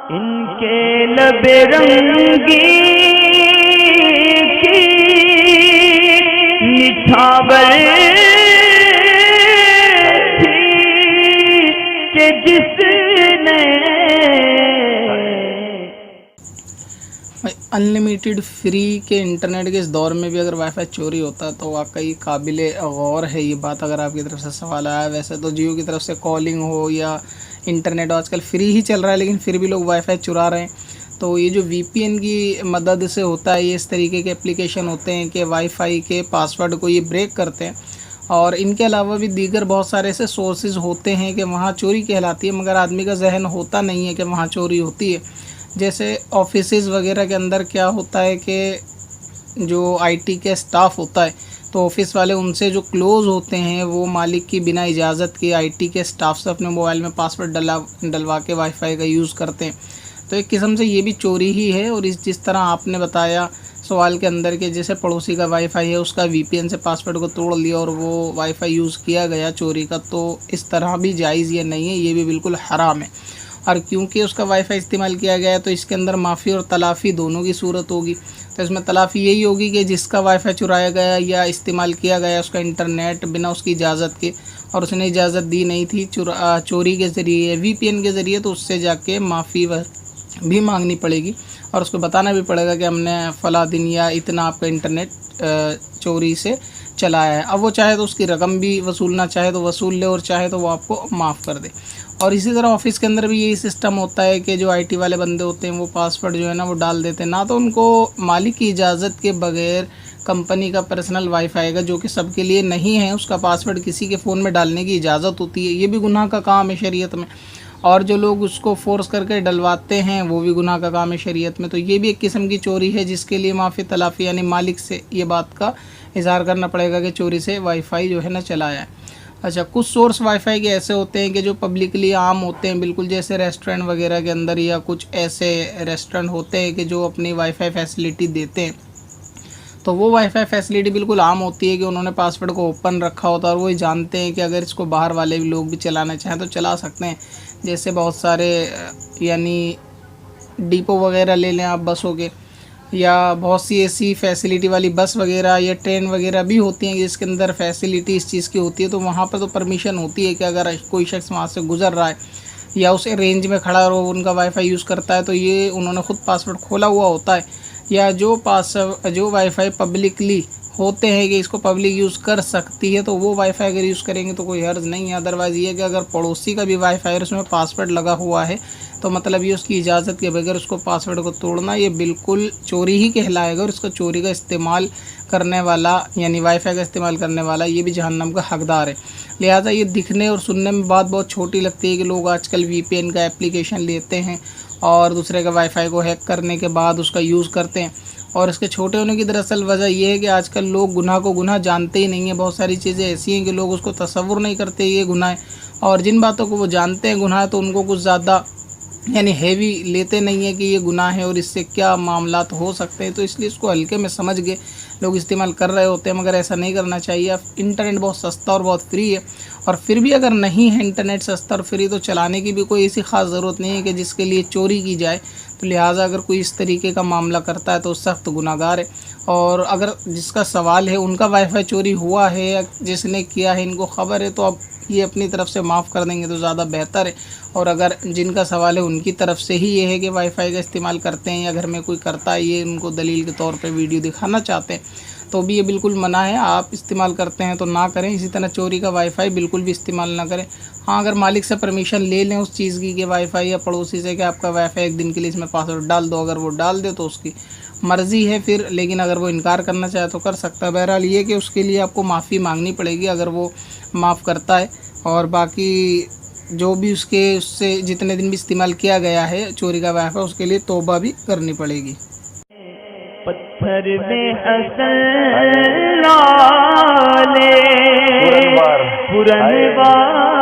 इनके लबे रंगी की निछावर थी कि जिसने अनलिमिटेड फ्री के इंटरनेट के इस दौर में भी अगर वाईफाई चोरी होता है तो वाकई काबिले गौर है ये बात। अगर आपकी तरफ से सवाल आया, वैसे तो जियो की तरफ से कॉलिंग हो या इंटरनेट आजकल फ्री ही चल रहा है, लेकिन फिर भी लोग वाईफाई चुरा रहे हैं। तो ये जो वीपीएन की मदद से होता है, ये इस तरीके के एप्लीकेशन होते हैं कि वाईफाई के पासवर्ड को ये ब्रेक करते हैं। और इनके अलावा भी दीगर बहुत सारे ऐसे सोर्सेज होते हैं कि वहाँ चोरी कहलाती है, मगर आदमी का जहन होता नहीं है कि वहाँ चोरी होती है। जैसे ऑफिसेज़ वगैरह के अंदर क्या होता है कि जो आईटी के स्टाफ होता है, तो ऑफिस वाले उनसे जो क्लोज़ होते हैं वो मालिक की बिना इजाज़त के आईटी के स्टाफ से अपने मोबाइल में पासवर्ड डलवा के वाईफाई का यूज़ करते हैं। तो एक किस्म से ये भी चोरी ही है। और जिस तरह आपने बताया सवाल के अंदर के जैसे पड़ोसी का वाईफाई है, उसका वीपीएन से पासवर्ड को तोड़ लिया और वो वाईफाई यूज़ किया गया चोरी का, तो इस तरह भी जायज़ ये नहीं है, ये भी बिल्कुल हराम है। और क्योंकि उसका वाईफाई इस्तेमाल किया गया है तो इसके अंदर माफ़ी और तलाफ़ी दोनों की सूरत होगी। तो इसमें तलाफ़ी यही होगी कि जिसका वाईफाई चुराया गया या इस्तेमाल किया गया उसका इंटरनेट बिना उसकी इजाज़त के, और उसने इजाज़त दी नहीं थी चोरी के ज़रिए वीपीएन के ज़रिए, तो उससे जाके माफ़ी भी मांगनी पड़ेगी और उसको बताना भी पड़ेगा कि हमने फ़ला दिन या इतना आपका इंटरनेट चोरी से चलाया है। अब वो चाहे तो उसकी रकम भी वसूलना चाहे तो वसूल ले और चाहे तो वो आपको माफ़ कर दे। और इसी तरह ऑफिस के अंदर भी यही सिस्टम होता है कि जो आईटी वाले बंदे होते हैं वो पासवर्ड जो है ना वो डाल देते हैं, ना तो उनको मालिक की इजाज़त के बगैर कंपनी का पर्सनल वाईफाई का जो कि सबके लिए नहीं है, उसका पासवर्ड किसी के फ़ोन में डालने की इजाज़त होती है। ये भी गुनाह का काम है शरीयत में। और जो लोग उसको फ़ोर्स करके डलवाते हैं वो भी गुनाह का काम है शरीयत में। तो ये भी एक किस्म की चोरी है जिसके लिए माफ़ी तलाफ़ी यानी मालिक से ये बात का इज़हार करना पड़ेगा कि चोरी से वाईफाई जो है ना चलाया है। अच्छा, कुछ सोर्स वाईफाई के ऐसे होते हैं कि जो पब्लिकली आम होते हैं, बिल्कुल जैसे रेस्टोरेंट वगैरह के अंदर, या कुछ ऐसे रेस्टोरेंट होते हैं कि जो अपनी वाईफाई फैसिलिटी देते हैं। तो वो वाईफाई फैसिलिटी बिल्कुल आम होती है कि उन्होंने पासवर्ड को ओपन रखा होता है और वो जानते हैं कि अगर इसको बाहर वाले भी लोग भी चलाना चाहें तो चला सकते हैं। जैसे बहुत सारे यानी डिपो वगैरह ले लें आप बसों के, या बहुत सी ऐसी फैसिलिटी वाली बस वगैरह या ट्रेन वगैरह भी होती हैं जिसके अंदर फैसिलिटी इस चीज़ की होती है। तो वहाँ पर तो परमिशन होती है कि अगर कोई शख्स वहाँ से गुज़र रहा है या उस रेंज में खड़ा और उनका वाईफाई यूज़ करता है तो ये उन्होंने ख़ुद पासवर्ड खोला हुआ होता है, या जो वाईफाई पब्लिकली होते हैं कि इसको पब्लिक यूज़ कर सकती है तो वो वाईफाई अगर यूज़ करेंगे तो कोई हर्ज नहीं है। अदरवाइज़ ये कि अगर पड़ोसी का भी वाईफाई है उसमें पासवर्ड लगा हुआ है तो मतलब ये उसकी इजाज़त के बगैर उसको पासवर्ड को तोड़ना ये बिल्कुल चोरी ही कहलाएगा। और इसको चोरी का इस्तेमाल करने वाला यानी वाईफाई का इस्तेमाल करने वाला ये भी जहन्नम का हकदार है। लिहाजा ये दिखने और सुनने में बात बहुत छोटी लगती है कि लोग आजकल वीपीएन का एप्लीकेशन लेते हैं और दूसरे का वाईफाई को हैक करने के बाद उसका यूज़ करते हैं। और इसके छोटे होने की दरअसल वजह यह है कि आजकल लोग गुनाह को गुनाह जानते ही नहीं है। बहुत सारी चीज़ें ऐसी हैं कि लोग उसको तसव्वुर नहीं करते ये गुनाह है, और जिन बातों को वो जानते हैं गुनाह तो उनको कुछ ज़्यादा यानी हैवी लेते नहीं है कि ये गुनाह है और इससे क्या मामलात हो सकते हैं। तो इसलिए इसको हल्के में समझ के लोग इस्तेमाल कर रहे होते हैं, मगर ऐसा नहीं करना चाहिए। इंटरनेट बहुत सस्ता और बहुत फ्री है, और फिर भी अगर नहीं है इंटरनेट सस्ता और फ्री तो चलाने की भी कोई ऐसी ख़ास ज़रूरत नहीं है कि जिसके लिए चोरी की जाए। तो लिहाजा अगर कोई इस तरीके का मामला करता है तो सख्त गुनाहगार है। और अगर जिसका सवाल है उनका वाईफाई चोरी हुआ है या जिसने किया है इनको ख़बर है तो अब ये अपनी तरफ से माफ़ कर देंगे तो ज़्यादा बेहतर है। और अगर जिनका सवाल है उनकी तरफ से ही ये है कि वाईफाई का इस्तेमाल करते हैं या घर में कोई करता है, ये उनको दलील के तौर पे वीडियो दिखाना चाहते हैं, तो भी ये बिल्कुल मना है। आप इस्तेमाल करते हैं तो ना करें। इसी तरह चोरी का वाईफाई बिल्कुल भी इस्तेमाल ना करें। हाँ, अगर मालिक से परमिशन ले लें उस चीज़ की कि वाईफाई या पड़ोसी से कि आपका वाईफाई एक दिन के लिए इसमें पासवर्ड डाल दो, अगर वो डाल दे तो उसकी मर्ज़ी है फिर, लेकिन अगर वो इनकार करना चाहे तो कर सकता है। बहरहाल ये कि उसके लिए आपको माफ़ी मांगनी पड़ेगी अगर वो माफ़ करता है, और बाकी जो भी उससे जितने दिन भी इस्तेमाल किया गया है चोरी का वाईफाई उसके लिए तौबा भी करनी पड़ेगी। पत्थर में हसन लाले पुरनवार